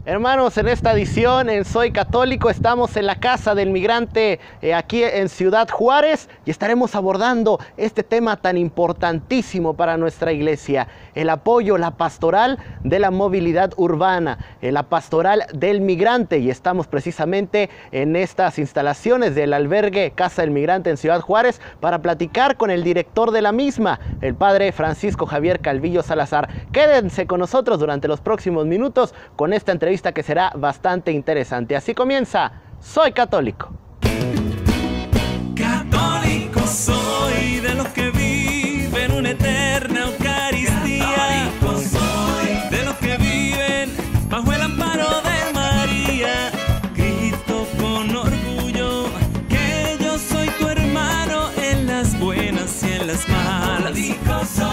Hermanos, en esta edición en Soy Católico estamos en la Casa del Migrante aquí en Ciudad Juárez y estaremos abordando este tema tan importantísimo para nuestra iglesia: el apoyo, la pastoral de la movilidad urbana, la pastoral del migrante. Y estamos precisamente en estas instalaciones del albergue Casa del Migrante en Ciudad Juárez para platicar con el director de la misma, el padre Francisco Javier Calvillo Salazar. Quédense con nosotros durante los próximos minutos con esta entrevista que será bastante interesante. Así comienza Soy Católico. Católico soy, de los que viven una eterna Eucaristía. Católico soy, de los que viven bajo el amparo de María. Grito con orgullo que yo soy tu hermano en las buenas y en las malas. Católico soy.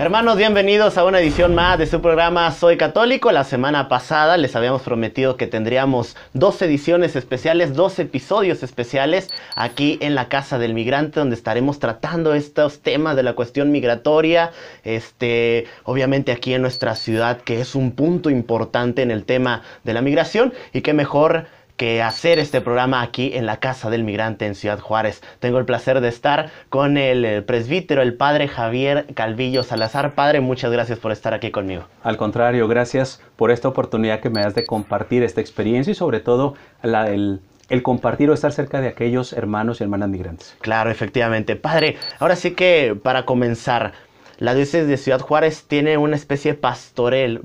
Hermanos, bienvenidos a una edición más de su programa Soy Católico. La semana pasada les habíamos prometido que tendríamos 2 ediciones especiales, 2 episodios especiales aquí en la Casa del Migrante, donde estaremos tratando estos temas de la cuestión migratoria, obviamente aquí en nuestra ciudad, que es un punto importante en el tema de la migración, y qué mejor que hacer este programa aquí en la Casa del Migrante en Ciudad Juárez. Tengo el placer de estar con el presbítero, el padre Javier Calvillo Salazar. Padre, muchas gracias por estar aquí conmigo. Al contrario, gracias por esta oportunidad que me das de compartir esta experiencia y sobre todo el compartir o estar cerca de aquellos hermanos y hermanas migrantes. Claro, efectivamente. Padre, ahora sí que para comenzar, la diócesis de Ciudad Juárez tiene una especie de pastoral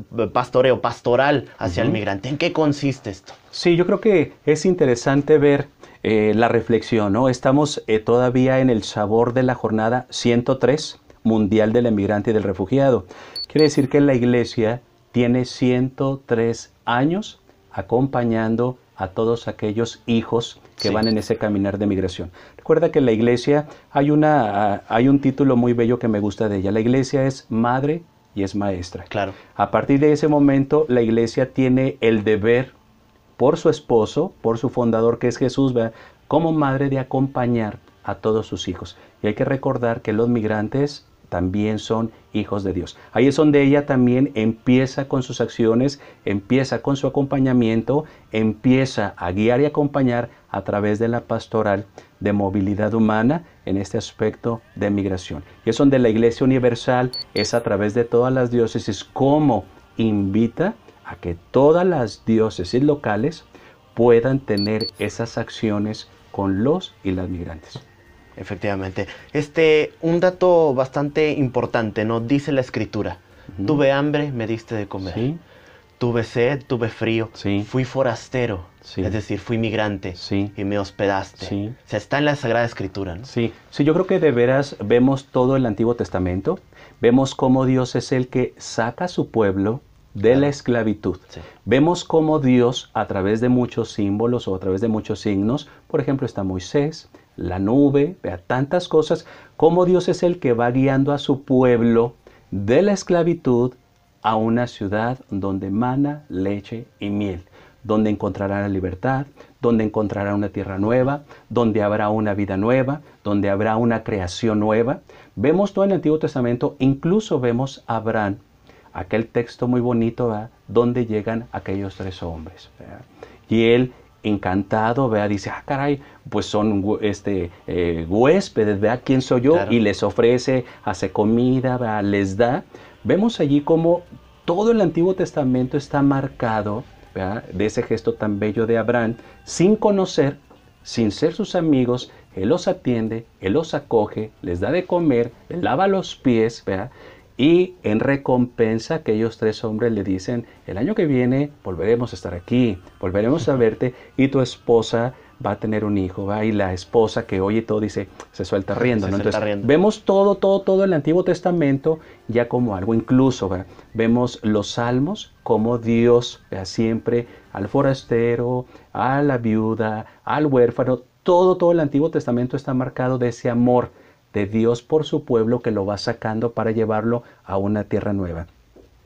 hacia el migrante. ¿En qué consiste esto? Sí, yo creo que es interesante ver la reflexión, ¿no? Estamos todavía en el sabor de la jornada 103 Mundial del Emigrante y del Refugiado. Quiere decir que la Iglesia tiene 103 años acompañando a todos aquellos hijos que van en ese caminar de migración. Recuerda que en la Iglesia hay un título muy bello que me gusta de ella. La Iglesia es madre y es maestra. Claro. A partir de ese momento, la Iglesia tiene el deber por su esposo, por su fundador que es Jesús, ¿verdad?, como madre de acompañar a todos sus hijos. Y hay que recordar que los migrantes también son hijos de Dios. Ahí es donde ella también empieza con sus acciones, empieza con su acompañamiento, empieza a guiar y acompañar a través de la pastoral de movilidad humana en este aspecto de migración. Y es donde la Iglesia Universal es a través de todas las diócesis como invita a que todas las diócesis locales puedan tener esas acciones con los y las migrantes. Efectivamente. Un dato bastante importante, ¿no? Dice la Escritura: tuve hambre, me diste de comer. Sí. Tuve sed, tuve frío. Sí. Fui forastero, sí, es decir, fui migrante, sí, y me hospedaste. Sí. O sea, está en la Sagrada Escritura, ¿no? Sí, sí, yo creo que de veras vemos todo el Antiguo Testamento, vemos cómo Dios es el que saca a su pueblo de la esclavitud. Sí. Vemos cómo Dios, a través de muchos símbolos o a través de muchos signos, por ejemplo está Moisés, la nube, vea tantas cosas, cómo Dios es el que va guiando a su pueblo de la esclavitud a una ciudad donde mana leche y miel, donde encontrará la libertad, donde encontrará una tierra nueva, donde habrá una vida nueva, donde habrá una creación nueva. Vemos todo en el Antiguo Testamento, incluso vemos a Abraham, aquel texto muy bonito, ¿verdad?, donde llegan aquellos 3 hombres, ¿verdad?, y él, encantado, ¿verdad?, dice, caray, pues son huéspedes, ¿verdad?, ¿quién soy yo? Claro. Y les ofrece, hace comida, ¿verdad?, les da. Vemos allí como todo el Antiguo Testamento está marcado, ¿verdad?, de ese gesto tan bello de Abraham, sin conocer, sin ser sus amigos. Él los atiende, él los acoge, les da de comer, les lava los pies, ¿verdad?, y en recompensa aquellos 3 hombres le dicen, el año que viene volveremos a estar aquí, volveremos a verte y tu esposa va a tener un hijo, ¿va? Y la esposa que oye todo dice, se suelta riendo, ¿no? Entonces, vemos todo el Antiguo Testamento ya como algo, incluso, ¿va? Vemos los salmos, como Dios, ¿va?, siempre al forastero, a la viuda, al huérfano, todo el Antiguo Testamento está marcado de ese amor de Dios por su pueblo que lo va sacando para llevarlo a una tierra nueva.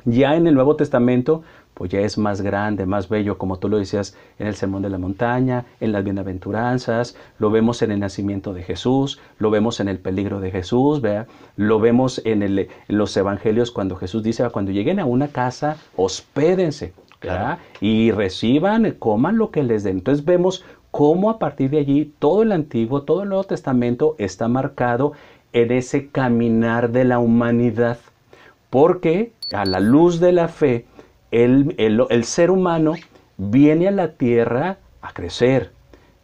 Ya en el Nuevo Testamento, pues ya es más grande, más bello, como tú lo decías, en el Sermón de la Montaña, en las Bienaventuranzas, lo vemos en el nacimiento de Jesús, lo vemos en el peligro de Jesús, ¿verdad? Lo vemos en los Evangelios cuando Jesús dice, cuando lleguen a una casa, hospédense, ¿verdad? Y reciban, coman lo que les den. Entonces vemos cómo a partir de allí todo el Antiguo, todo el Nuevo Testamento está marcado en ese caminar de la humanidad. Porque a la luz de la fe, el ser humano viene a la tierra a crecer,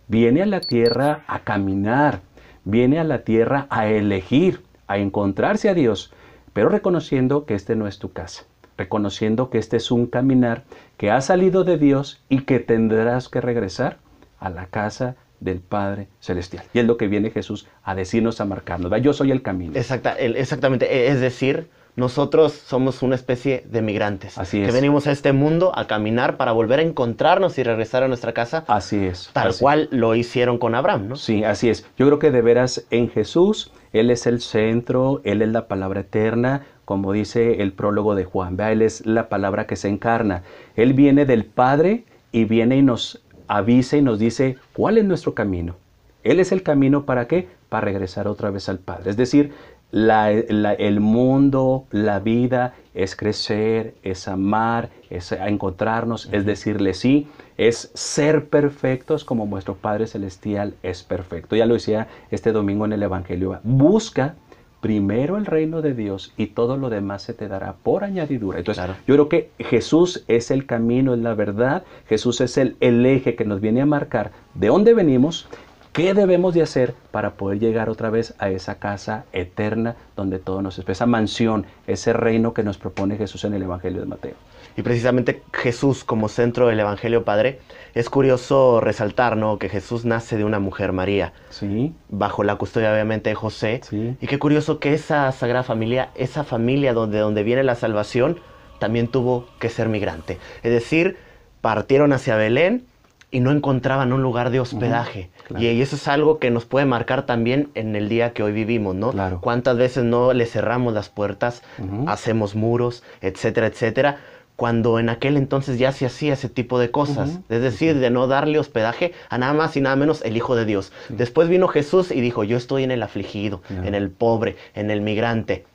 viene a la tierra a caminar, viene a la tierra a elegir, a encontrarse a Dios, pero reconociendo que este no es tu casa, reconociendo que este es un caminar que ha salido de Dios y que tendrás que regresar a la casa del Padre Celestial. Y es lo que viene Jesús a decirnos, a marcarnos. ¿Va? Yo soy el camino. Exactamente, es decir, nosotros somos una especie de migrantes. Así es. Que venimos a este mundo a caminar para volver a encontrarnos y regresar a nuestra casa. Así es. Tal cual lo hicieron con Abraham, ¿no? Sí, así es. Yo creo que de veras en Jesús, Él es el centro, Él es la palabra eterna, como dice el prólogo de Juan. ¿Vea? Él es la palabra que se encarna. Él viene del Padre y viene y nos avisa y nos dice cuál es nuestro camino. Él es el camino ¿para qué? Para regresar otra vez al Padre. Es decir, el mundo, la vida es crecer, es amar, es encontrarnos, es decirle sí, es ser perfectos como nuestro Padre Celestial es perfecto. Ya lo decía este domingo en el Evangelio. Busca primero el reino de Dios y todo lo demás se te dará por añadidura. Entonces, yo creo que Jesús es el camino, es la verdad. Jesús es el eje que nos viene a marcar de dónde venimos, qué debemos de hacer para poder llegar otra vez a esa casa eterna donde todo nos espera, esa mansión, ese reino que nos propone Jesús en el Evangelio de Mateo. Y precisamente Jesús como centro del Evangelio, Padre, es curioso resaltar, ¿no?, que Jesús nace de una mujer, María, sí, bajo la custodia obviamente de José, sí, y qué curioso que esa Sagrada Familia, esa familia donde viene la salvación, también tuvo que ser migrante. Es decir, partieron hacia Belén y no encontraban un lugar de hospedaje. Claro. Y eso es algo que nos puede marcar también en el día que hoy vivimos, ¿no? Claro. ¿Cuántas veces no le cerramos las puertas, hacemos muros, etcétera, etcétera? Cuando en aquel entonces ya se hacía ese tipo de cosas. Es decir, de no darle hospedaje a nada más y nada menos el Hijo de Dios. Después vino Jesús y dijo, yo estoy en el afligido, en el pobre, en el migrante.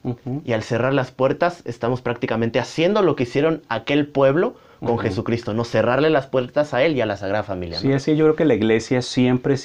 Y al cerrar las puertas, estamos prácticamente haciendo lo que hicieron aquel pueblo con Jesucristo, no cerrarle las puertas a Él y a la Sagrada Familia, ¿no? Sí, así yo creo que la Iglesia siempre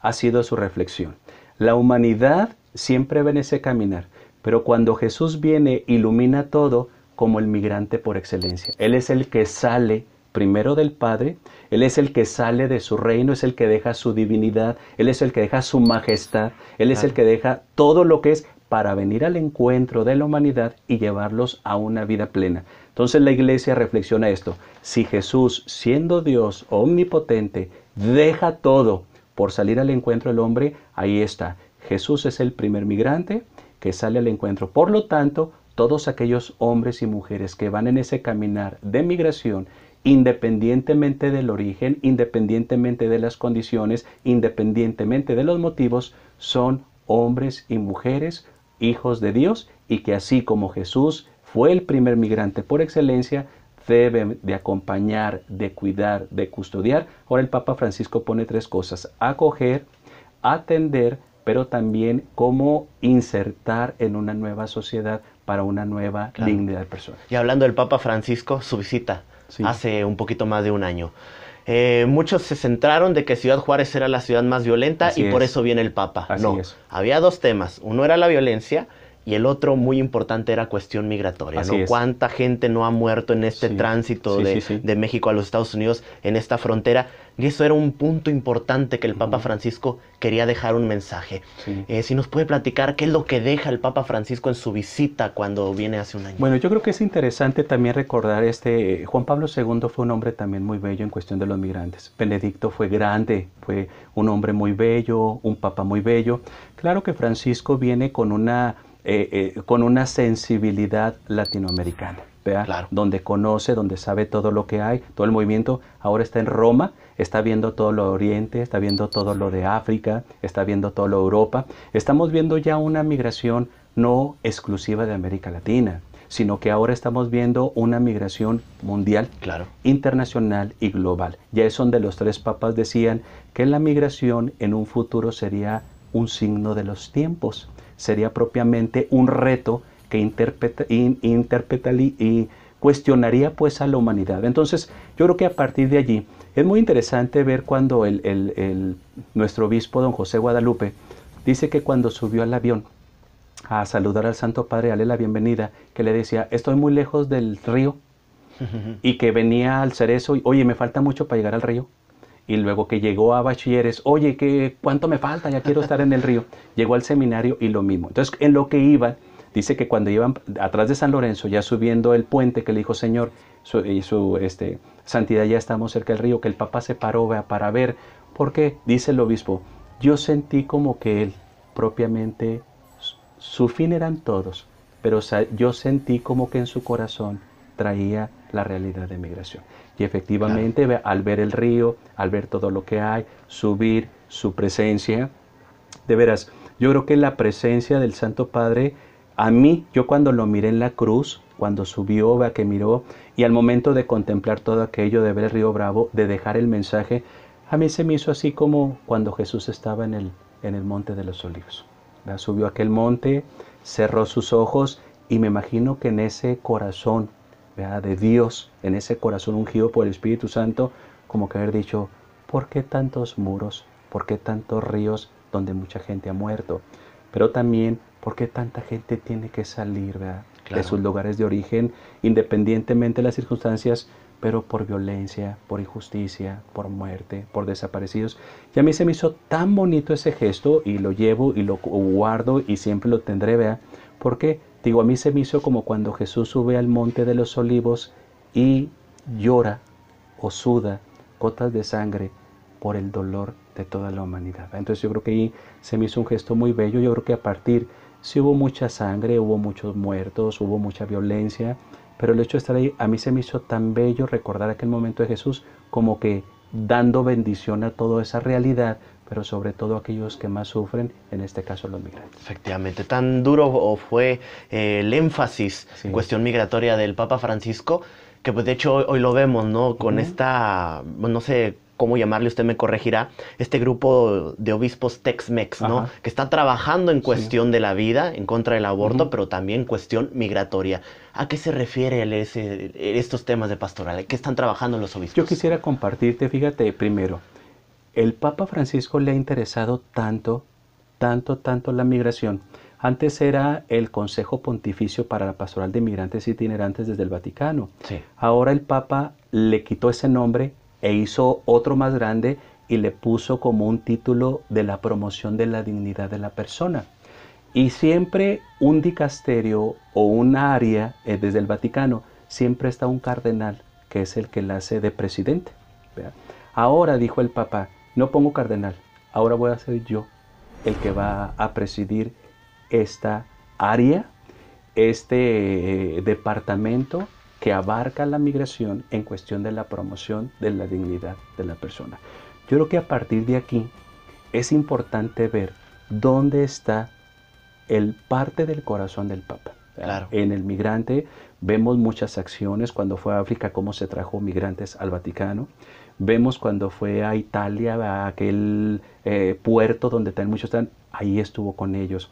ha sido su reflexión. La humanidad siempre ve en ese caminar, pero cuando Jesús viene, ilumina todo como el migrante por excelencia. Él es el que sale primero del Padre, Él es el que sale de su reino, es el que deja su divinidad, Él es el que deja su majestad, Él es el que deja todo lo que es para venir al encuentro de la humanidad y llevarlos a una vida plena. Entonces la Iglesia reflexiona esto: si Jesús, siendo Dios omnipotente, deja todo por salir al encuentro del hombre, ahí está. Jesús es el primer migrante que sale al encuentro. Por lo tanto, todos aquellos hombres y mujeres que van en ese caminar de migración, independientemente del origen, independientemente de las condiciones, independientemente de los motivos, son hombres y mujeres, hijos de Dios, y que así como Jesús fue el primer migrante por excelencia, debe de acompañar, de cuidar, de custodiar. Ahora el Papa Francisco pone 3 cosas: acoger, atender, pero también cómo insertar en una nueva sociedad para una nueva dignidad de persona. Y hablando del Papa Francisco, su visita hace un poquito más de un año. Muchos se centraron de que Ciudad Juárez era la ciudad más violenta por eso viene el Papa. Había 2 temas. Uno era la violencia y el otro, muy importante, era cuestión migratoria, ¿no? ¿Cuánta gente no ha muerto en este tránsito de México a los Estados Unidos, en esta frontera? Y eso era un punto importante que el Papa Francisco quería dejar un mensaje. Si nos puede platicar qué es lo que deja el Papa Francisco en su visita cuando viene hace un año. Bueno, yo creo que es interesante también recordar Juan Pablo II fue un hombre también muy bello en cuestión de los migrantes. Benedicto fue grande, fue un hombre muy bello, un papa muy bello. Claro que Francisco viene con una sensibilidad latinoamericana. ¿verdad? Claro. Donde conoce, donde sabe todo lo que hay, todo el movimiento. Ahora está en Roma, está viendo todo lo de Oriente, está viendo todo lo de África, está viendo todo lo de Europa. Estamos viendo ya una migración no exclusiva de América Latina, sino que ahora estamos viendo una migración mundial, Claro. internacional y global. Ya es donde los tres papas decían que la migración en un futuro sería un signo de los tiempos, sería propiamente un reto que interpretaría y cuestionaría pues a la humanidad. Entonces yo creo que a partir de allí es muy interesante ver cuando nuestro obispo don José Guadalupe dice que cuando subió al avión a saludar al Santo Padre, a darle la bienvenida, que le decía, estoy muy lejos del río, y que venía al Cerezo, y, oye, me falta mucho para llegar al río. Y luego que llegó a bachilleres, oye, ¿cuánto me falta? Ya quiero estar en el río. Llegó al seminario y lo mismo. Entonces, en lo que iban, dice que cuando iban atrás de San Lorenzo, ya subiendo el puente, que le dijo, Señor, su santidad, ya estamos cerca del río, que el Papa se paró, vea, para ver, porque, dice el obispo, yo sentí como que él propiamente, su fin eran todos, pero yo sentí como que en su corazón traía la realidad de migración. Y efectivamente, claro, al ver el río, al ver todo lo que hay, subir, su presencia, de veras, yo creo que la presencia del Santo Padre, a mí, yo cuando lo miré en la cruz, cuando subió, vea que miró, y al momento de contemplar todo aquello, de ver el río Bravo, de dejar el mensaje, a mí se me hizo así como cuando Jesús estaba en el Monte de los Olivos. ¿Verdad? Subió a aquel monte, cerró sus ojos, y me imagino que en ese corazón, ¿verdad?, de Dios, en ese corazón ungido por el Espíritu Santo, como que haber dicho, ¿por qué tantos muros? ¿Por qué tantos ríos donde mucha gente ha muerto? Pero también, ¿por qué tanta gente tiene que salir, ¿verdad?, claro, de sus lugares de origen, independientemente de las circunstancias, pero por violencia, por injusticia, por muerte, por desaparecidos? Y a mí se me hizo tan bonito ese gesto, y lo llevo y lo guardo y siempre lo tendré, ¿verdad? Porque, digo, a mí se me hizo como cuando Jesús sube al Monte de los Olivos y llora o suda gotas de sangre por el dolor de toda la humanidad. Entonces yo creo que ahí se me hizo un gesto muy bello. Yo creo que a partir, sí hubo mucha sangre, hubo muchos muertos, hubo mucha violencia, pero el hecho de estar ahí, a mí se me hizo tan bello recordar aquel momento de Jesús, como que dando bendición a toda esa realidad, pero sobre todo a aquellos que más sufren, en este caso los migrantes. Efectivamente, tan duro fue el énfasis en cuestión migratoria del Papa Francisco, que pues de hecho hoy lo vemos, ¿no? Con esta, no sé cómo llamarle, usted me corregirá, este grupo de obispos Tex-Mex, ¿no? Que está trabajando en cuestión de la vida, en contra del aborto, pero también cuestión migratoria. ¿A qué se refiere estos temas de pastoral? ¿Qué están trabajando los obispos? Yo quisiera compartirte, fíjate, primero, el Papa Francisco le ha interesado tanto la migración. Antes era el Consejo Pontificio para la Pastoral de Migrantes Itinerantes desde el Vaticano. Sí. Ahora el Papa le quitó ese nombre e hizo otro más grande y le puso como un título de la promoción de la dignidad de la persona. Y siempre un dicasterio o un área desde el Vaticano, siempre está un cardenal que es el que la hace de presidente. ¿Verdad? Ahora, dijo el Papa, no pongo cardenal, ahora voy a ser yo el que va a presidir esta área, este departamento que abarca la migración en cuestión de la promoción de la dignidad de la persona. Yo creo que a partir de aquí es importante ver dónde está el parte del corazón del Papa. Claro. En el migrante vemos muchas acciones, cuando fue a África, cómo se trajo migrantes al Vaticano. Vemos cuando fue a Italia, a aquel puerto donde también muchos están, ahí estuvo con ellos.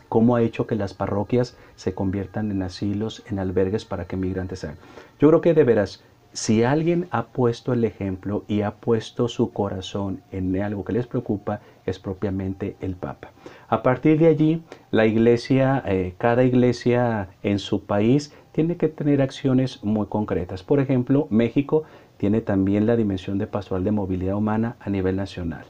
Cómo ha hecho que las parroquias se conviertan en asilos, en albergues para que migrantes sean. Yo creo que de veras, si alguien ha puesto el ejemplo y ha puesto su corazón en algo que les preocupa, es propiamente el Papa. A partir de allí, la iglesia, cada iglesia en su país tiene que tener acciones muy concretas. Por ejemplo, México tiene también la dimensión de pastoral de movilidad humana a nivel nacional.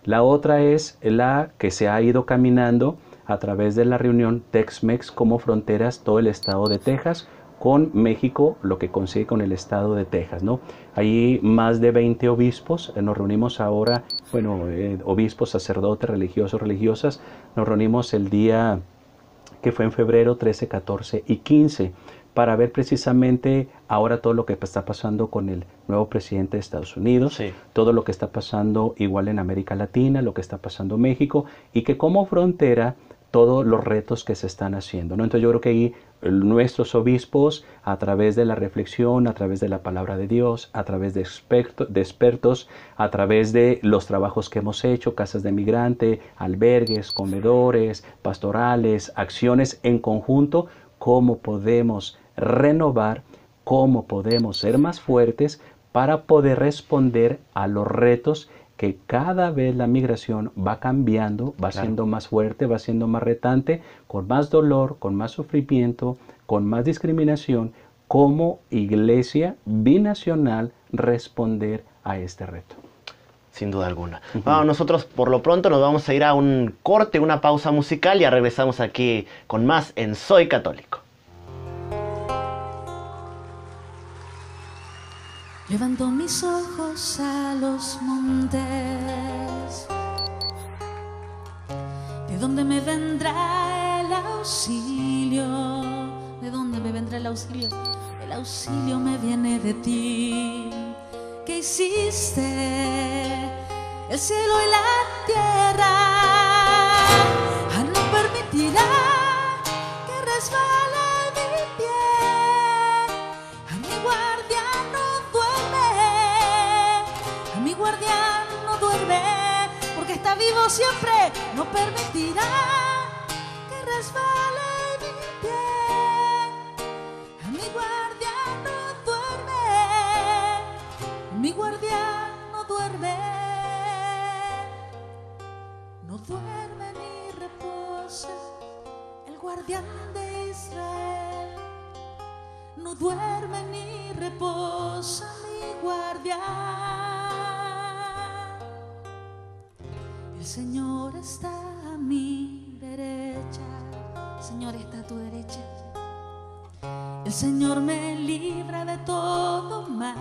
La otra es la que se ha ido caminando a través de la reunión Tex-Mex como fronteras, todo el estado de Texas, con México, lo que consigue con el estado de Texas, ¿no? Ahí más de 20 obispos, nos reunimos ahora, bueno, obispos, sacerdotes, religiosos, religiosas, nos reunimos el día que fue en febrero 13, 14 y 15, para ver precisamente ahora todo lo que está pasando con el nuevo presidente de Estados Unidos, Sí. todo lo que está pasando igual en América Latina, lo que está pasando en México, y que como frontera todos los retos que se están haciendo, ¿no? Entonces yo creo que ahí nuestros obispos, a través de la reflexión, a través de la palabra de Dios, a través de expertos, a través de los trabajos que hemos hecho, casas de migrante, albergues, comedores, pastorales, acciones en conjunto, cómo podemos renovar, cómo podemos ser más fuertes para poder responder a los retos que cada vez la migración va cambiando, va siendo más fuerte, va siendo más retante, con más dolor, con más sufrimiento, con más discriminación, como iglesia binacional responder a este reto. Sin duda alguna. Bueno, nosotros por lo pronto nos vamos a ir a un corte, una pausa musical, y ya regresamos aquí con más en Soy Católico. Levanto mis ojos a los montes, ¿de dónde me vendrá el auxilio? ¿De dónde me vendrá el auxilio? El auxilio me viene de ti. ¿Qué hiciste? El cielo y la tierra. No permitirá que resbale mi pie. A mi guardián no duerme, a mi guardián no duerme, porque está vivo siempre. No permitirá que resbale mi pie. A mi guardián no duerme, mi guardián no duerme, no duerme ni reposa, el guardián de Israel. No duerme ni reposa mi guardián. El Señor está a mi derecha, el Señor está a tu derecha. El Señor me libra de todo mal.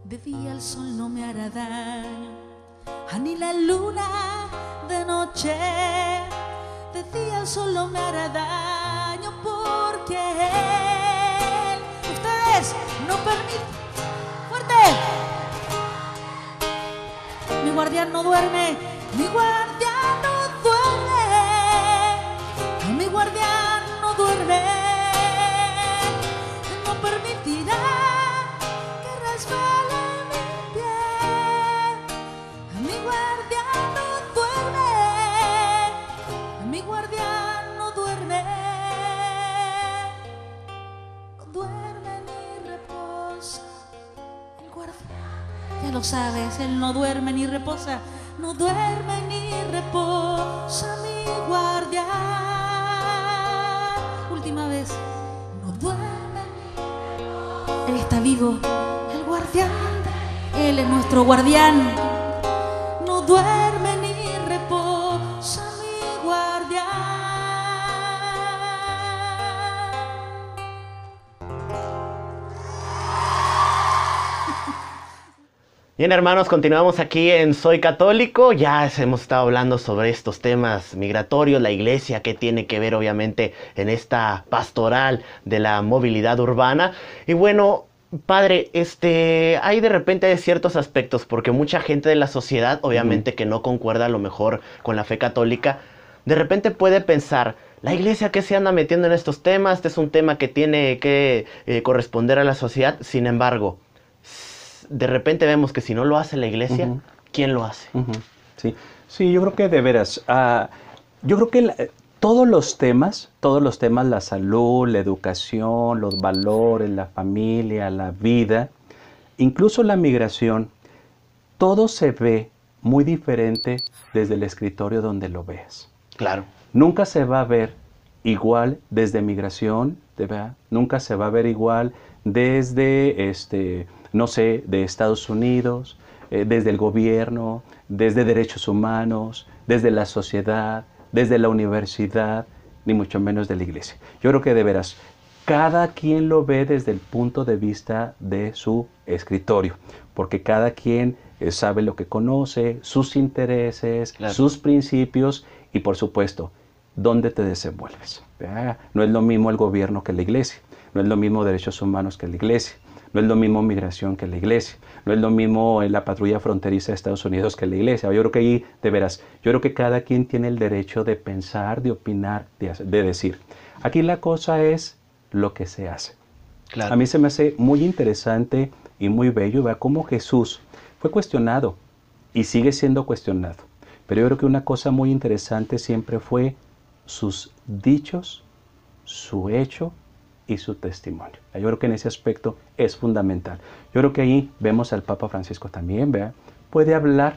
De día el sol no me hará daño, ni la luna de noche. De día el sol no me hará daño, porque Él, ustedes no permiten. ¡Fuerte! Mi guardián no duerme, mi guardián no duerme, a mi guardián no duerme, no permitirá que resbale mi pie. A mi guardián no duerme, a mi guardián no duerme, no duerme ni reposa el guardián. Ya lo sabes, Él no duerme ni reposa, no duerme ni reposa mi guardián. Última vez, no duerme ni reposa. Él está vivo, el guardián, Él es nuestro guardián. No duerme ni reposa mi guardián. Bien, hermanos, continuamos aquí en Soy Católico. Ya hemos estado hablando sobre estos temas migratorios, la iglesia, qué tiene que ver obviamente en esta pastoral de la movilidad urbana. Y bueno, padre, hay de repente ciertos aspectos, porque mucha gente de la sociedad, obviamente que no concuerda a lo mejor con la fe católica, de repente puede pensar, la iglesia que se anda metiendo en estos temas, este es un tema que tiene que corresponder a la sociedad. Sin embargo, de repente vemos que si no lo hace la iglesia, ¿quién lo hace? Sí. Sí, yo creo que de veras, yo creo que todos los temas, la salud, la educación, los valores, la familia, la vida, incluso la migración, todo se ve muy diferente desde el escritorio donde lo veas. Claro. Nunca se va a ver igual desde migración, ¿verdad? Nunca se va a ver igual desde, no sé, de Estados Unidos, desde el gobierno, desde derechos humanos, desde la sociedad, desde la universidad, ni mucho menos de la iglesia. Yo creo que de veras, cada quien lo ve desde el punto de vista de su escritorio. porque cada quien sabe lo que conoce, sus intereses, Claro. sus principios y por supuesto, dónde te desenvuelves. No es lo mismo el gobierno que la iglesia, no es lo mismo derechos humanos que la iglesia, no es lo mismo migración que la iglesia, no es lo mismo la patrulla fronteriza de Estados Unidos que la iglesia. Yo creo que ahí, de veras, yo creo que cada quien tiene el derecho de pensar, de opinar, de decir. Aquí la cosa es lo que se hace. Claro. A mí se me hace muy interesante y muy bello ver cómo Jesús fue cuestionado y sigue siendo cuestionado. Pero yo creo que una cosa muy interesante siempre fue sus dichos, su hecho y su testimonio. Yo creo que en ese aspecto es fundamental. Yo creo que ahí vemos al Papa Francisco también, ¿verdad? Puede hablar,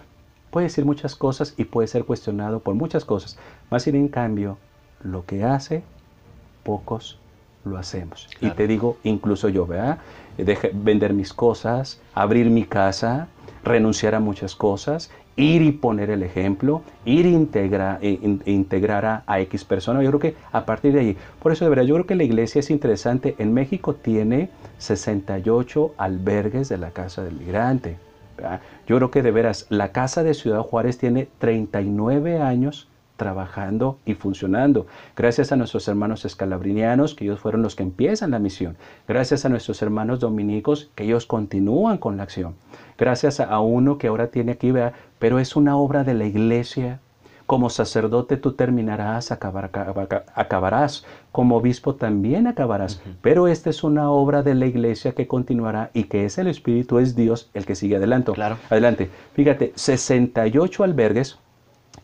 puede decir muchas cosas y puede ser cuestionado por muchas cosas. Más sin en cambio, lo que hace, pocos lo hacemos. Claro. Y te digo, incluso yo, ¿verdad? Vender mis cosas, abrir mi casa, renunciar a muchas cosas, ir y poner el ejemplo, ir e integrar a X persona. Yo creo que a partir de ahí, por eso de verdad, yo creo que la iglesia es interesante. En México tiene 68 albergues de la Casa del Migrante, ¿verdad? Yo creo que de veras, la Casa de Ciudad Juárez tiene 39 años trabajando y funcionando. Gracias a nuestros hermanos escalabrinianos, que ellos fueron los que empiezan la misión. Gracias a nuestros hermanos dominicos, que ellos continúan con la acción. Gracias a uno que ahora tiene aquí, ¿verdad? Pero es una obra de la iglesia. Como sacerdote tú terminarás, acabarás. Como obispo también acabarás. Pero esta es una obra de la iglesia que continuará y que es el Espíritu, es Dios el que sigue adelante. Claro. Adelante. Fíjate, 68 albergues.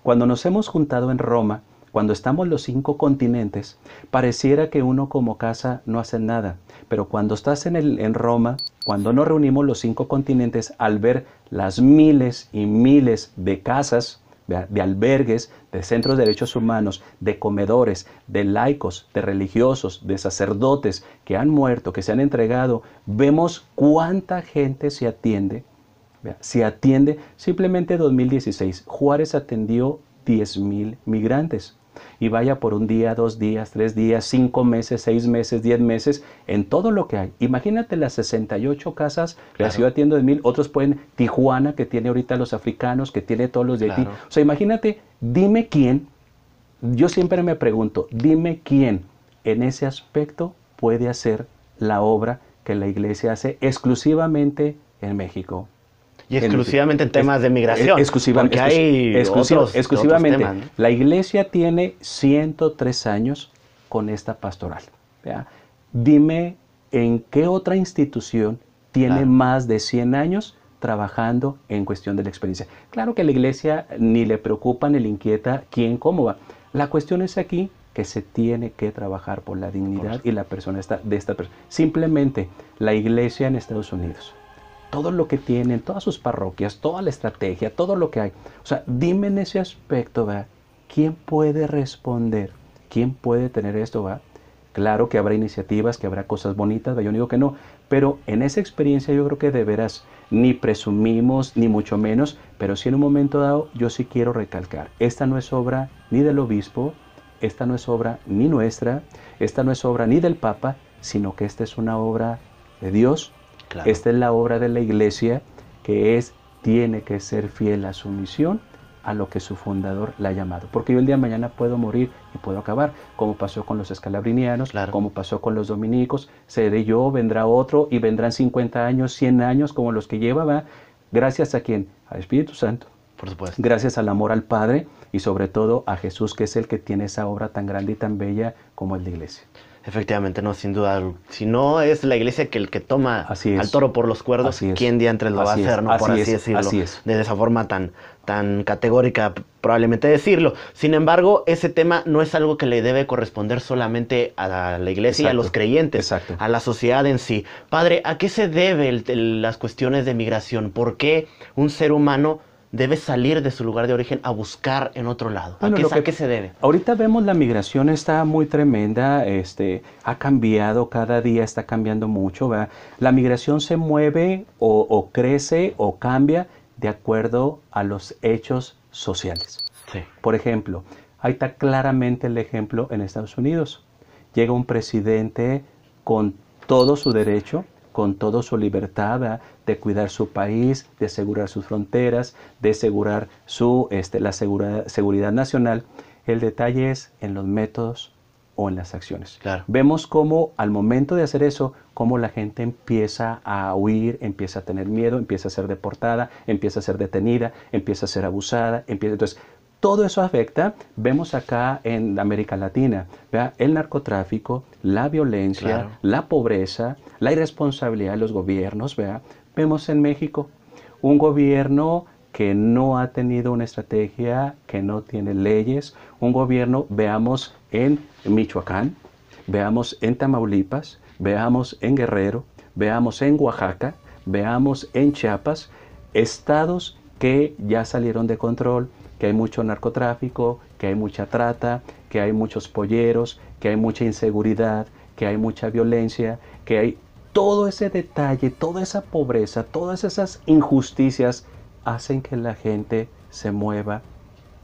Cuando nos hemos juntado en Roma, cuando estamos los 5 continentes, pareciera que uno como casa no hace nada. Pero cuando estás en Roma, cuando nos reunimos los 5 continentes, al ver las miles y miles de casas, de albergues, de centros de derechos humanos, de comedores, de laicos, de religiosos, de sacerdotes que han muerto, que se han entregado, vemos cuánta gente se atiende. Se atiende, simplemente 2016, Juárez atendió 10,000 migrantes. Y vaya por un día, 2 días, 3 días, 5 meses, 6 meses, 10 meses, en todo lo que hay. Imagínate las 68 casas, Claro. la ciudad tiene 10,000, otros pueden, Tijuana, que tiene ahorita los africanos, que tiene todos los de Haití. Claro. O sea, imagínate, dime quién, yo siempre me pregunto, dime quién en ese aspecto puede hacer la obra que la iglesia hace exclusivamente en México. Y exclusivamente en temas de migración. Exclusivamente. Porque hay Exclusivamente. otros temas, ¿no? La iglesia tiene 103 años con esta pastoral. ¿Verdad? Dime en qué otra institución tiene Claro. más de 100 años trabajando en cuestión de la experiencia. Claro que a la iglesia ni le preocupa ni le inquieta quién, cómo va. La cuestión es aquí que se tiene que trabajar por la dignidad y la persona de esta persona. Simplemente la iglesia en Estados Unidos, todo lo que tienen, todas sus parroquias, toda la estrategia, todo lo que hay. O sea, dime en ese aspecto, ¿va? ¿Quién puede responder? ¿Quién puede tener esto, va? Claro que habrá iniciativas, que habrá cosas bonitas, ¿va? Yo no digo que no, pero en esa experiencia yo creo que de veras ni presumimos, ni mucho menos, pero sí en un momento dado yo sí quiero recalcar, esta no es obra ni del obispo, esta no es obra ni nuestra, esta no es obra ni del Papa, sino que esta es una obra de Dios. Claro. Esta es la obra de la iglesia que tiene que ser fiel a su misión, a lo que su fundador la ha llamado. Porque yo el día de mañana puedo morir y puedo acabar, como pasó con los escalabrinianos, Claro. como pasó con los dominicos, seré yo, vendrá otro y vendrán 50 años, 100 años como los que lleva, ¿va? Gracias a quién, al Espíritu Santo, Por supuesto. gracias al amor al Padre y sobre todo a Jesús, que es el que tiene esa obra tan grande y tan bella como es la iglesia. Efectivamente, no, sin duda. Si no es la iglesia que el que toma Así es. al toro por los cuernos, Así es. ¿quién diantres lo va a Así es. hacer? ¿No? Por Así así es. decirlo. Así es. De esa forma tan categórica, probablemente decirlo. Sin embargo, ese tema no es algo que le debe corresponder solamente a la iglesia y a Exacto. los creyentes, Exacto. a la sociedad en sí. Padre, ¿a qué se debe las cuestiones de migración? ¿Por qué un ser humano debe salir de su lugar de origen a buscar en otro lado? Bueno, ¿A qué se debe? Ahorita vemos la migración está muy tremenda, ha cambiado, cada día está cambiando mucho, ¿verdad? La migración se mueve o crece o cambia de acuerdo a los hechos sociales. Sí. Por ejemplo, ahí está claramente el ejemplo en Estados Unidos. Llega un presidente con todo su derecho, con toda su libertad, ¿verdad?, de cuidar su país, de asegurar sus fronteras, de asegurar la seguridad nacional. El detalle es en los métodos o en las acciones. Claro. Vemos cómo al momento de hacer eso, cómo la gente empieza a huir, empieza a tener miedo, empieza a ser deportada, empieza a ser detenida, empieza a ser abusada, entonces todo eso afecta. Vemos acá en América Latina, ¿verdad?, el narcotráfico, la violencia, claro, la pobreza, la irresponsabilidad de los gobiernos, ¿verdad? Vemos en México un gobierno que no ha tenido una estrategia, que no tiene leyes, un gobierno, veamos en Michoacán, veamos en Tamaulipas, veamos en Guerrero, veamos en Oaxaca, veamos en Chiapas, estados que ya salieron de control, que hay mucho narcotráfico, que hay mucha trata, que hay muchos polleros, que hay mucha inseguridad, que hay mucha violencia, que hay todo ese detalle, toda esa pobreza, todas esas injusticias hacen que la gente se mueva,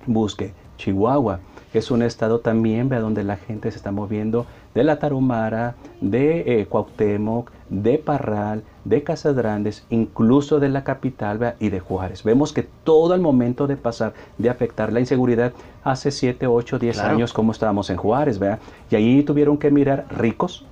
busque. Chihuahua es un estado también, ¿verdad?, donde la gente se está moviendo de la Tarahumara, de Cuauhtémoc, de Parral, de Casas Grandes, incluso de la capital, ¿verdad?, y de Juárez. Vemos que todo el momento de pasar, de afectar la inseguridad, hace 7, 8, 10 claro, años, como estábamos en Juárez, ¿verdad? Y ahí tuvieron que mirar ricos,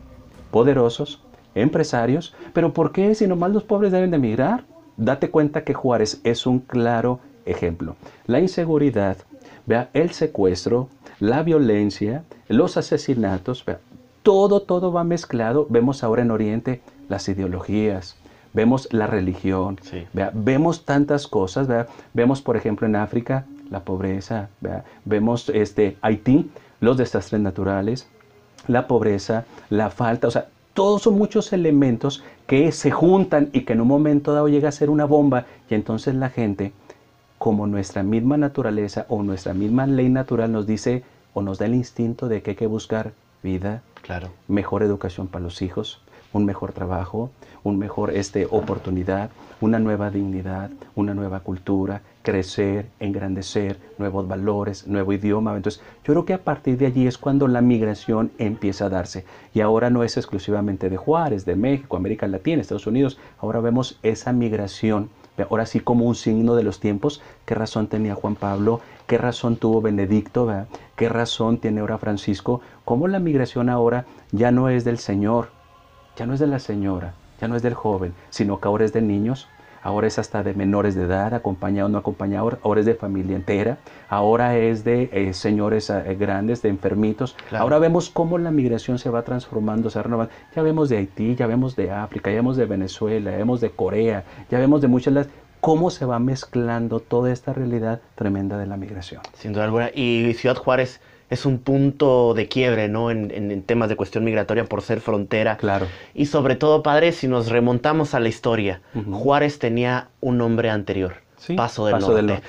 poderosos, empresarios. ¿Pero por qué si nomás los pobres deben de emigrar? Date cuenta que Juárez es un claro ejemplo. La inseguridad, ¿vea?, el secuestro, la violencia, los asesinatos, ¿vea?, todo va mezclado. Vemos ahora en Oriente las ideologías, vemos la religión, sí, ¿vea?, vemos tantas cosas, ¿vea?, vemos por ejemplo en África la pobreza, ¿vea?, vemos Haití, los desastres naturales, la pobreza, la falta, o sea, todos son muchos elementos que se juntan y que en un momento dado llega a ser una bomba, y entonces la gente, como nuestra misma naturaleza o nuestra misma ley natural nos dice o nos da el instinto de que hay que buscar vida, claro, mejor educación para los hijos, un mejor trabajo, un mejor oportunidad, una nueva dignidad, una nueva cultura, crecer, engrandecer, nuevos valores, nuevo idioma. Entonces, yo creo que a partir de allí es cuando la migración empieza a darse. Y ahora no es exclusivamente de Juárez, de México, América Latina, Estados Unidos. Ahora vemos esa migración, ahora sí como un signo de los tiempos. ¿Qué razón tenía Juan Pablo? ¿Qué razón tuvo Benedicto? ¿Verdad? ¿Qué razón tiene ahora Francisco? Cómo la migración ahora ya no es del señor, ya no es de la señora, ya no es del joven, sino que ahora es de niños, ahora es hasta de menores de edad, acompañados, no acompañados, ahora es de familia entera, ahora es de señores grandes, de enfermitos. Claro. Ahora vemos cómo la migración se va transformando, se va renovando. Ya vemos de Haití, ya vemos de África, ya vemos de Venezuela, ya vemos de Corea, ya vemos de muchas, cómo se va mezclando toda esta realidad tremenda de la migración. Sin duda alguna. Y Ciudad Juárez es un punto de quiebre, ¿no?, en temas de cuestión migratoria por ser frontera. Claro. Y sobre todo, padre, si nos remontamos a la historia, Juárez tenía un nombre anterior, Sí, Paso del Norte.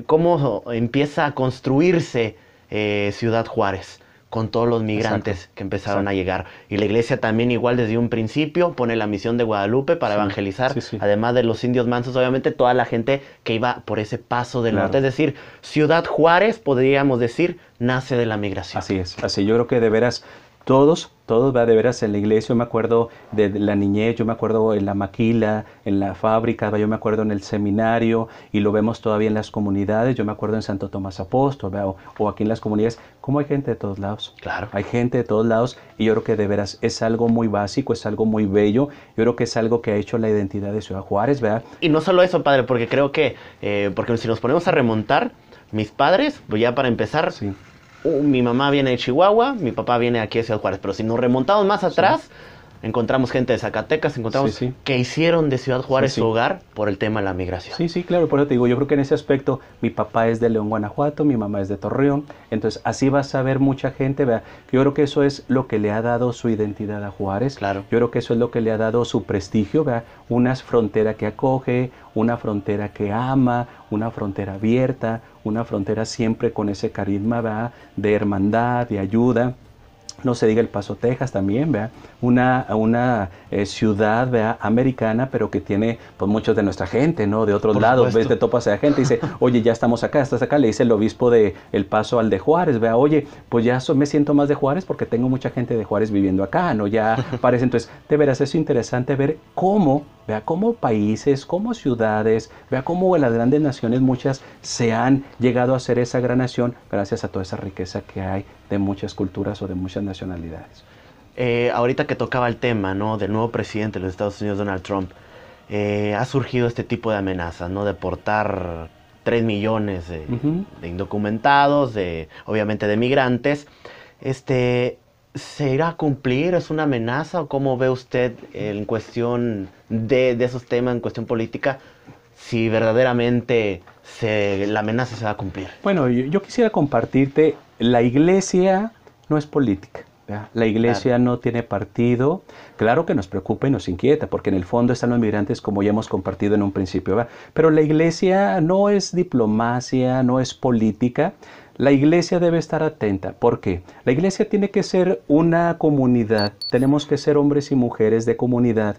¿Cómo empieza a construirse Ciudad Juárez? Con todos los migrantes que empezaron a llegar. Y la iglesia también igual desde un principio pone la misión de Guadalupe para evangelizar, además de los indios mansos, obviamente toda la gente que iba por ese Paso del Norte. Es decir, Ciudad Juárez, podríamos decir, nace de la migración. Así es, así yo creo que de veras todos, va de veras en la iglesia. Yo me acuerdo de la niñez, yo me acuerdo en la maquila, en la fábrica, yo me acuerdo en el seminario, y lo vemos todavía en las comunidades. Yo me acuerdo en Santo Tomás Apóstol, o aquí en las comunidades, como hay gente de todos lados. Claro. Hay gente de todos lados, y yo creo que de veras es algo muy básico, es algo muy bello. Yo creo que es algo que ha hecho la identidad de Ciudad Juárez, ¿verdad? Y no solo eso, padre, porque creo que, porque si nos ponemos a remontar, mis padres, pues ya para empezar... Sí. Mi mamá viene de Chihuahua, mi papá viene aquí de Ciudad Juárez, pero si nos remontamos más atrás, encontramos gente de Zacatecas, encontramos que hicieron de Ciudad Juárez su hogar por el tema de la migración. Sí, sí, claro, por eso te digo, yo creo que en ese aspecto mi papá es de León, Guanajuato, mi mamá es de Torreón, entonces así vas a ver mucha gente, ¿verdad? Yo creo que eso es lo que le ha dado su identidad a Juárez. Claro. Yo creo que eso es lo que le ha dado su prestigio, ¿verdad? Una frontera que acoge, una frontera que ama, una frontera abierta, una frontera siempre con ese carisma, ¿verdad?, de hermandad, de ayuda. No se diga El Paso, Texas también, ¿vea? Una ciudad, ¿vea? Americana, pero que tiene pues muchos de nuestra gente, ¿no? De otros lados, ves, te topas a la gente y dice, oye, ya estamos acá, estás acá. Le dice el obispo de El Paso al de Juárez, ¿vea? Oye, pues ya me siento más de Juárez porque tengo mucha gente de Juárez viviendo acá, ¿no? Ya parece, entonces, de veras es interesante ver cómo, vea, cómo países, cómo ciudades, vea cómo las grandes naciones, muchas se han llegado a ser esa gran nación gracias a toda esa riqueza que hay de muchas culturas o de muchas nacionalidades. Ahorita que tocaba el tema, ¿no?, del nuevo presidente de los Estados Unidos, Donald Trump, ha surgido este tipo de amenazas, ¿no?, deportar 3 millones de indocumentados, obviamente de migrantes. ¿Se irá a cumplir? ¿Es una amenaza? ¿O cómo ve usted en cuestión de esos temas, en cuestión política, si verdaderamente la amenaza se va a cumplir? Bueno, yo quisiera compartirte, la iglesia no es política, ¿verdad? La iglesia no tiene partido. Claro que nos preocupa y nos inquieta, porque en el fondo están los migrantes, como ya hemos compartido en un principio, ¿verdad? Pero la iglesia no es diplomacia, no es política. La iglesia debe estar atenta. ¿Por qué? La iglesia tiene que ser una comunidad. Tenemos que ser hombres y mujeres de comunidad.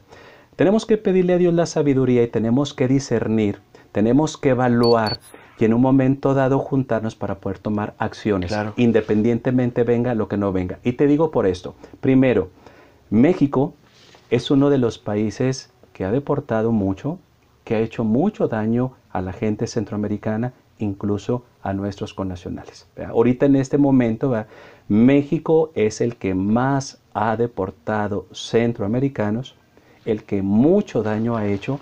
Tenemos que pedirle a Dios la sabiduría y tenemos que discernir. Tenemos que evaluar y en un momento dado juntarnos para poder tomar acciones, independientemente venga lo que no venga. Y te digo por esto. Primero, México es uno de los países que ha deportado mucho, que ha hecho mucho daño a la gente centroamericana, incluso a nuestros connacionales. Ahorita en este momento, México es el que más ha deportado centroamericanos, el que mucho daño ha hecho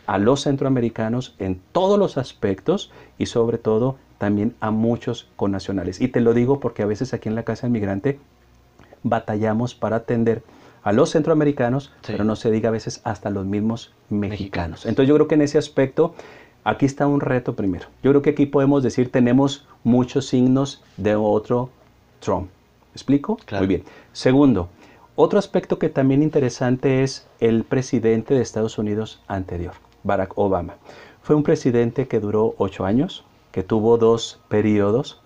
a los centroamericanos en todos los aspectos y sobre todo también a muchos connacionales. Y te lo digo porque a veces aquí en la Casa del Migrante batallamos para atender a los centroamericanos, pero no se diga a veces hasta los mismos mexicanos. Entonces yo creo que en ese aspecto aquí está un reto primero. Yo creo que aquí podemos decir tenemos muchos signos de otro Trump. ¿Me explico? Claro. Muy bien. Segundo, otro aspecto que también interesante es el presidente de Estados Unidos anterior, Barack Obama. Fue un presidente que duró 8 años, que tuvo 2 periodos.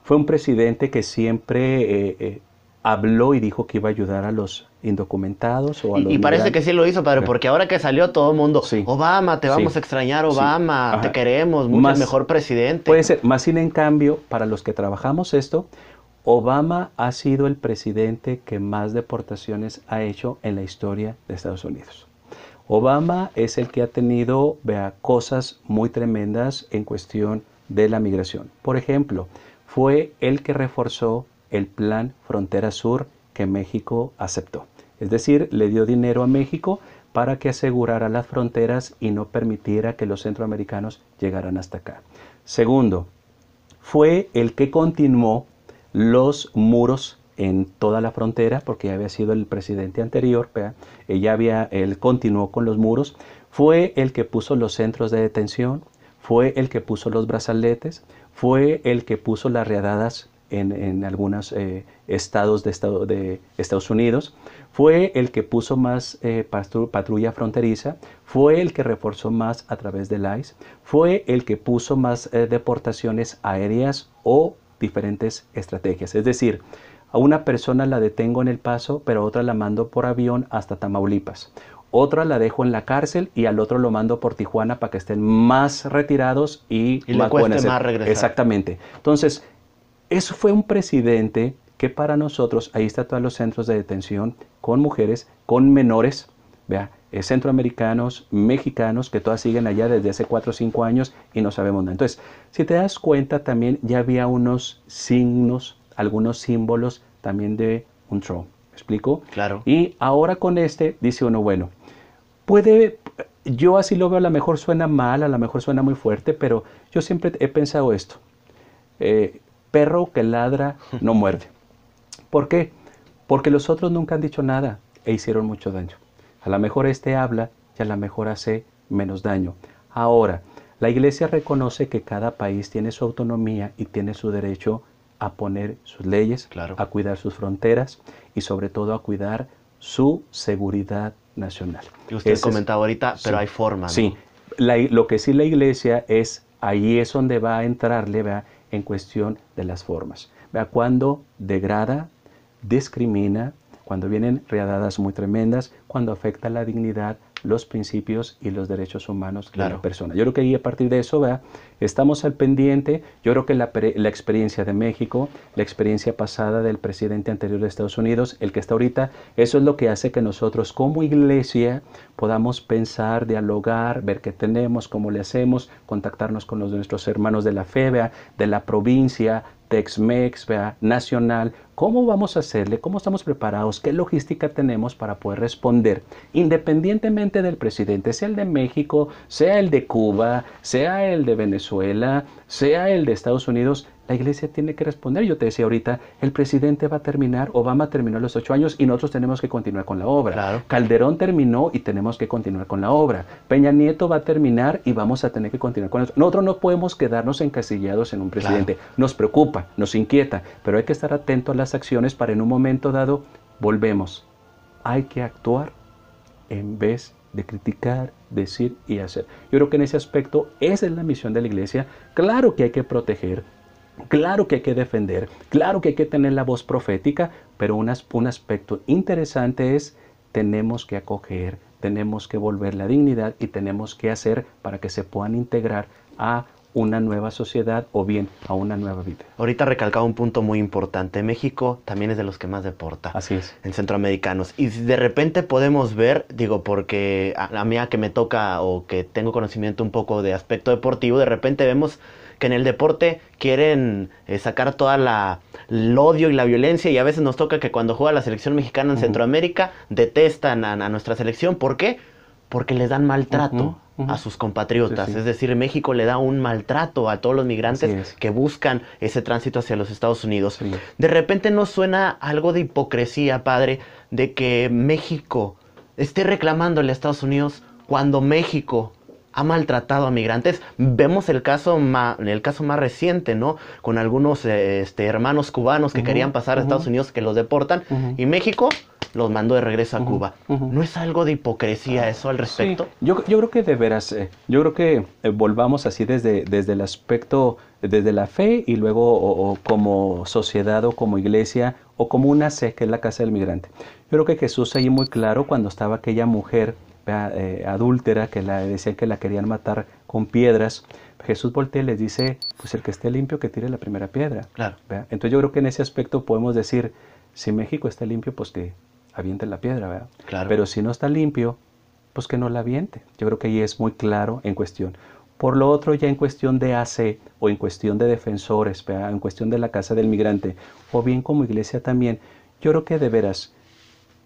Fue un presidente que siempre habló y dijo que iba a ayudar a los indocumentados o a los y parece migrantes. que sí lo hizo, padre, porque ahora que salió todo el mundo, Obama, te vamos a extrañar, Obama, te queremos, mucho mejor presidente. Puede ser, más sin en cambio, para los que trabajamos esto, Obama ha sido el presidente que más deportaciones ha hecho en la historia de Estados Unidos. Obama es el que ha tenido, cosas muy tremendas en cuestión de la migración. Por ejemplo, fue el que reforzó el plan Frontera Sur que México aceptó. Es decir, le dio dinero a México para que asegurara las fronteras y no permitiera que los centroamericanos llegaran hasta acá. Segundo, fue el que continuó los muros en toda la frontera, porque ya había sido el presidente anterior, él continuó con los muros. Fue el que puso los centros de detención, fue el que puso los brazaletes, fue el que puso las riadadas en algunos estados de Estados Unidos, fue el que puso más patrulla fronteriza, fue el que reforzó más a través del ICE, fue el que puso más deportaciones aéreas o diferentes estrategias. Es decir, a una persona la detengo en El Paso, pero a otra la mando por avión hasta Tamaulipas. Otra la dejo en la cárcel y al otro lo mando por Tijuana para que estén más retirados y le cueste más regresar. Exactamente. Entonces, eso fue un presidente que para nosotros, ahí está todos los centros de detención con mujeres, con menores, centroamericanos, mexicanos, que todas siguen allá desde hace 4 o 5 años y no sabemos nada. Entonces, si te das cuenta, también ya había unos signos, algunos símbolos también de un Trump. ¿Me explico? Claro. Y ahora con dice uno, bueno, yo así lo veo, a lo mejor suena mal, a lo mejor suena muy fuerte, pero yo siempre he pensado esto. Perro que ladra no muerde. ¿Por qué? Porque los otros nunca han dicho nada e hicieron mucho daño. A lo mejor habla y a lo mejor hace menos daño. Ahora, la iglesia reconoce que cada país tiene su autonomía y tiene su derecho a poner sus leyes, a cuidar sus fronteras y sobre todo a cuidar su seguridad nacional. Y usted comentaba ahorita, pero hay forma, ¿no? Sí, lo que sí la iglesia ahí es donde va a entrarle, en cuestión de las formas. Cuando degrada, discrimina, cuando vienen riadadas muy tremendas, cuando afecta la dignidad, los principios y los derechos humanos de la persona. Yo creo que ahí a partir de eso, ¿verdad?, estamos al pendiente. Yo creo que la experiencia de México, la experiencia pasada del presidente anterior de Estados Unidos, el que está ahorita, eso es lo que hace que nosotros como iglesia podamos pensar, dialogar, ver qué tenemos, cómo le hacemos, contactarnos con nuestros hermanos de la fe, ¿verdad?, de la provincia, Tex-Mex, nacional. ¿Cómo vamos a hacerle? ¿Cómo estamos preparados? ¿Qué logística tenemos para poder responder? Independientemente del presidente, sea el de México, sea el de Cuba, sea el de Venezuela, sea el de Estados Unidos, la iglesia tiene que responder. Yo te decía ahorita, el presidente va a terminar, Obama terminó los 8 años y nosotros tenemos que continuar con la obra. Claro. Calderón terminó y tenemos que continuar con la obra. Peña Nieto va a terminar y vamos a tener que continuar con eso. Nosotros no podemos quedarnos encasillados en un presidente. Claro. Nos preocupa, nos inquieta, pero hay que estar atento a las acciones para en un momento dado, volvemos. Hay que actuar en vez de criticar, decir y hacer. Yo creo que en ese aspecto esa es la misión de la iglesia. Claro que hay que proteger, claro que hay que defender, claro que hay que tener la voz profética, pero un aspecto interesante es tenemos que acoger, tenemos que volver la dignidad y tenemos que hacer para que se puedan integrar a una nueva sociedad o bien a una nueva vida. Ahorita recalcaba un punto muy importante. México también es de los que más deporta. Así es. En centroamericanos. Y de repente podemos ver, digo, porque a mí que me toca o que tengo conocimiento un poco de aspecto deportivo, de repente vemos que en el deporte quieren sacar toda el odio y la violencia, y a veces nos toca que cuando juega la selección mexicana en Centroamérica detestan a nuestra selección. ¿Por qué? Porque les dan maltrato a sus compatriotas. Sí, sí. Es decir, México le da un maltrato a todos los migrantes que buscan ese tránsito hacia los Estados Unidos. Sí. De repente nos suena algo de hipocresía, padre, de que México esté reclamándole a Estados Unidos cuando México ha maltratado a migrantes. Vemos el caso más reciente, ¿no? Con algunos hermanos cubanos que querían pasar a Estados Unidos, que los deportan, y México los mandó de regreso a Cuba. ¿No es algo de hipocresía eso al respecto? Sí. Yo creo que de veras, yo creo que volvamos así desde el aspecto, desde la fe y luego o como sociedad o como iglesia o como una C, que es la casa del migrante. Yo creo que Jesús ahí muy claro cuando estaba aquella mujer adúltera que decían que la querían matar con piedras. Jesús voltea y les dice, pues el que esté limpio que tire la primera piedra. Claro. Entonces yo creo que en ese aspecto podemos decir, si México está limpio, pues que aviente la piedra, ¿verdad? Claro. Pero si no está limpio, pues que no la aviente. Yo creo que ahí es muy claro en cuestión. Por lo otro, ya en cuestión de AC o en cuestión de defensores, ¿verdad?, en cuestión de la casa del migrante, o bien como iglesia también, yo creo que de veras,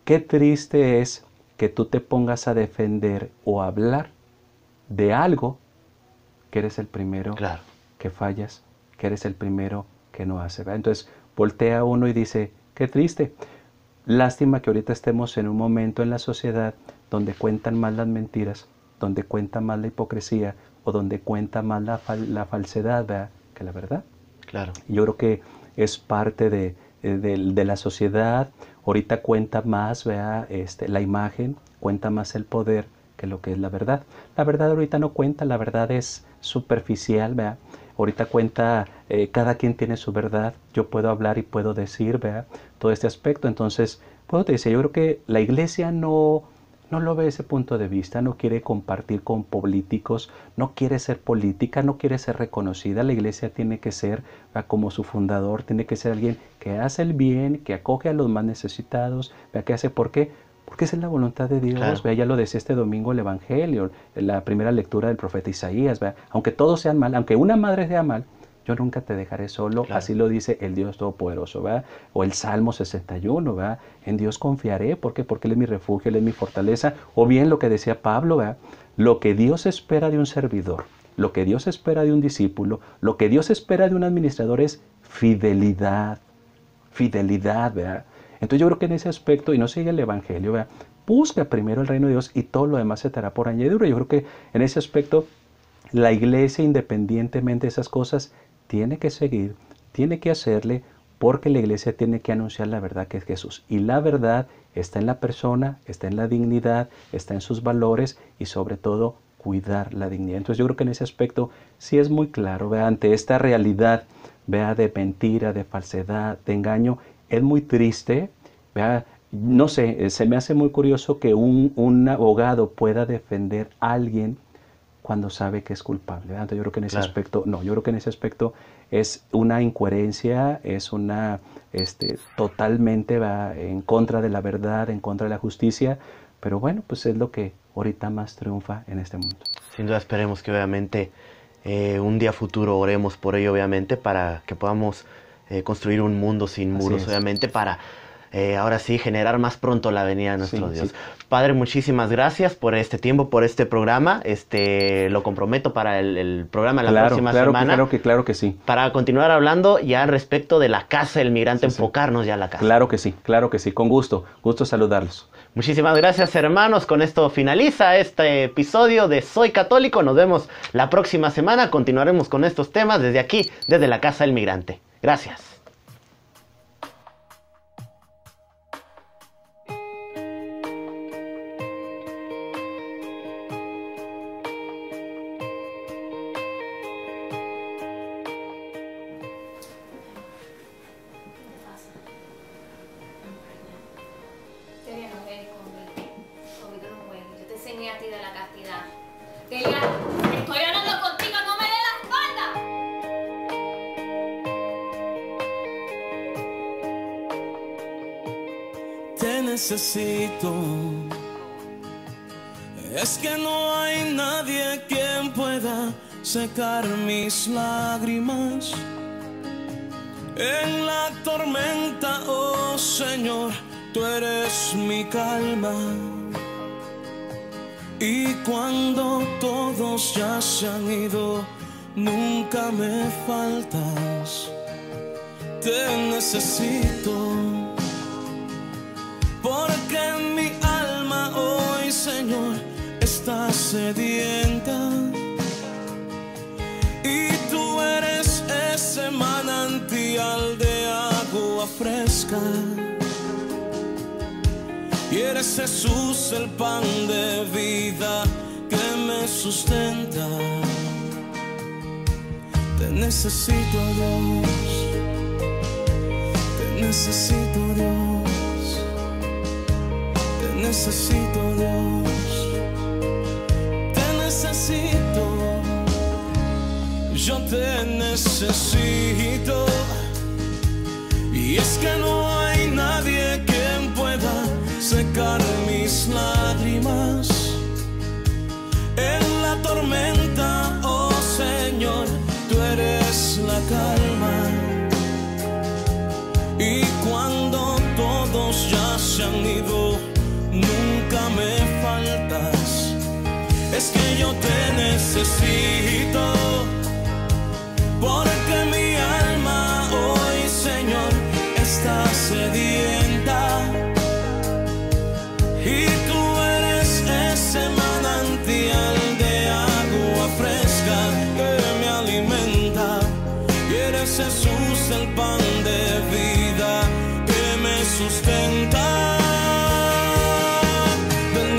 qué triste es que tú te pongas a defender o a hablar de algo que eres el primero que fallas, que eres el primero que no hace, ¿verdad? Entonces voltea uno y dice, qué triste. Lástima que ahorita estemos en un momento en la sociedad donde cuentan más las mentiras, donde cuenta más la hipocresía o donde cuenta más la falsedad, ¿verdad?, que la verdad. Claro. Yo creo que es parte de la sociedad. Ahorita cuenta más, ¿verdad?, la imagen, cuenta más el poder que lo que es la verdad. La verdad ahorita no cuenta, la verdad es superficial, ¿verdad? Ahorita cuenta, cada quien tiene su verdad, yo puedo hablar y puedo decir, ¿verdad?, todo este aspecto. Entonces, puedo te decir, yo creo que la iglesia no lo ve ese punto de vista, no quiere compartir con políticos, no quiere ser política, no quiere ser reconocida. La iglesia tiene que ser, ¿verdad?, como su fundador, tiene que ser alguien que hace el bien, que acoge a los más necesitados, ¿verdad?, que hace, ¿por qué? Porque esa es la voluntad de Dios, claro. Ya lo decía este domingo el Evangelio, la primera lectura del profeta Isaías, ¿verdad? Aunque todos sean mal, aunque una madre sea mal, yo nunca te dejaré solo, claro. Así lo dice el Dios Todopoderoso, ¿verdad? O el Salmo 61, ¿verdad? En Dios confiaré, ¿por qué? Porque Él es mi refugio, Él es mi fortaleza. O bien lo que decía Pablo, ¿verdad? Lo que Dios espera de un servidor, lo que Dios espera de un discípulo, lo que Dios espera de un administrador es fidelidad, ¿verdad? Entonces yo creo que en ese aspecto, y no sigue el Evangelio, ¿verdad?, busca primero el reino de Dios y todo lo demás se te hará por añadidura. Yo creo que en ese aspecto la iglesia, independientemente de esas cosas, tiene que seguir, tiene que hacerle, porque la iglesia tiene que anunciar la verdad que es Jesús. Y la verdad está en la persona, está en la dignidad, está en sus valores y sobre todo cuidar la dignidad. Entonces yo creo que en ese aspecto sí es muy claro, ¿verdad?, ante esta realidad, ¿verdad?, de mentira, de falsedad, de engaño, es muy triste, ¿verdad? No sé, se me hace muy curioso que un abogado pueda defender a alguien cuando sabe que es culpable, ¿verdad? Entonces, yo creo que en ese aspecto, no, yo creo que en ese aspecto es una incoherencia, es una, totalmente va en contra de la verdad, en contra de la justicia, pero bueno, pues es lo que ahorita más triunfa en este mundo. Sin duda esperemos que obviamente un día futuro oremos por ello, obviamente, para que podamos construir un mundo sin muros, obviamente, para ahora sí generar más pronto la venida de nuestro Dios. Sí. Padre, muchísimas gracias por este tiempo, por este programa. Lo comprometo para el programa de la próxima semana. Claro que sí. Para continuar hablando ya respecto de la casa del migrante, enfocarnos ya a la casa. Claro que sí, con gusto saludarlos. Muchísimas gracias, hermanos. Con esto finaliza este episodio de Soy Católico. Nos vemos la próxima semana. Continuaremos con estos temas desde aquí, desde la Casa del Migrante. Gracias. Necesito, es que no hay nadie quien pueda secar mis lágrimas en la tormenta. Oh Señor, tú eres mi calma, y cuando todos ya se han ido, nunca me faltas. Te necesito, porque mi alma hoy, Señor, está sedienta, y tú eres ese manantial de agua fresca, y eres Jesús el pan de vida que me sustenta. Te necesito, Dios, te necesito, Dios. Te necesito, Dios, te necesito, yo te necesito, y es que no hay nadie quien pueda secar mis lágrimas en la tormenta. Oh Señor, tú eres la calma, y cuando todos ya se han ido, nunca me faltas. Es que yo te necesito, porque mi alma hoy, Señor, está sedienta, y tú eres ese manantial de agua fresca que me alimenta, y eres Jesús el pan de vida que me sustenta.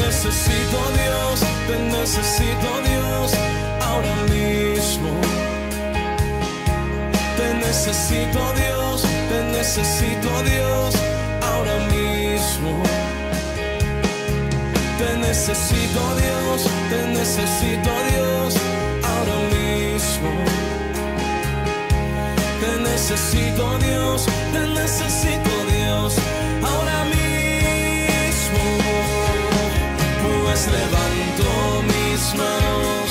Necesito, Dios, te necesito, Dios, ahora mismo. Te necesito, Dios, te necesito, Dios, ahora mismo. Te necesito, Dios, te necesito, Dios, ahora mismo. Te necesito, Dios, te necesito, Dios, ahora mismo. Pues levanto mis manos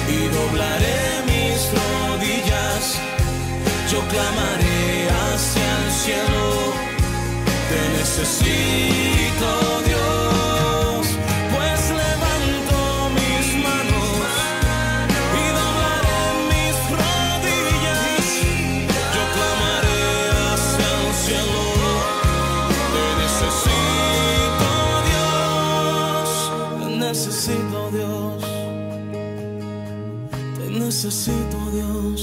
y doblaré mis rodillas, yo clamaré hacia el cielo. Te necesito, Dios, pues levanto mis manos y doblaré mis rodillas, yo clamaré hacia el cielo. Te necesito, Dios, te necesito, Dios,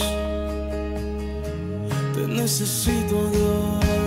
te necesito, Dios.